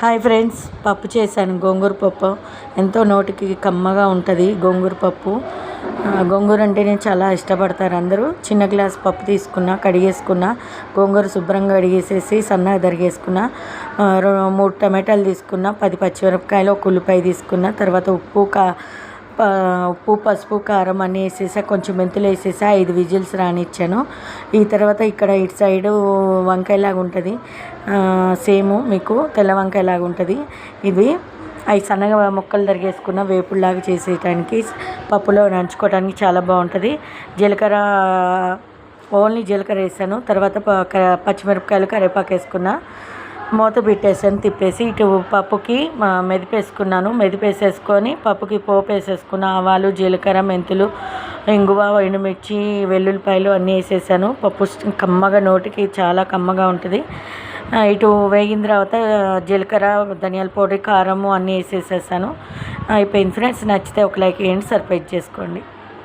Hi friends, పప్పు చేశాను. గోంగూర పప్పు ఎంతో నోటికి కమ్మగా ఉంటుంది. గోంగూర పప్పు, గోంగూర అంటే నేను చాలా ఇష్టపడతారు అందరూ. చిన్న గ్లాస్ పప్పు తీసుకున్న, కడిగేసుకున్న, గోంగూర శుభ్రంగా కడిగేసేసి సన్నగా తరిగేసుకున్న, 3 టమాటాలు తీసుకున్న, 10 పచ్చిమిరపకాయలు, 1 ఉల్లిపాయ తీసుకున్న, తర్వాత ఉప్పు, పసుపు, కారం అన్నీ వేసేసా. కొంచెం మెంతులు వేసేసా. 5 విజిల్స్ రానిచ్చాను. ఈ తర్వాత ఇక్కడ ఇటు సైడు వంకాయలాగా ఉంటుంది, సేమ్ మీకు తెల్ల వంకాయలాగా ఉంటుంది. ఇది అవి సన్నగా ముక్కలు తరిగేసుకున్న వేపుడులాగా చేసేయటానికి, పప్పులో నంచుకోవడానికి చాలా బాగుంటుంది. జీలకర్ర, ఓన్లీ జీలకర్ర వేసాను. తర్వాత పచ్చిమిరపకాయలు, కరివేపాకు వేసుకున్న, మూత పెట్టేసాను. తిప్పేసి ఇటు పప్పుకి మెదిపేసుకున్నాను. మెదిపేసేసుకొని పప్పుకి పోపు వేసేసుకున్న, ఆవాలు, జీలకర్ర, మెంతులు, ఇంగువ, ఎండుమిర్చి, వెల్లుల్లిపాయలు అన్నీ వేసేసాను. పప్పు కమ్మగా, నోటికి చాలా కమ్మగా ఉంటుంది. ఇటు వేగిన తర్వాత జీలకర్ర, ధనియాల పొడి, కారము అన్నీ వేసేసేసాను. అయిపోయింది ఫ్రెండ్స్. నచ్చితే ఒక లైక్ వేయండి, సర్ప్రైజ్ చేసుకోండి.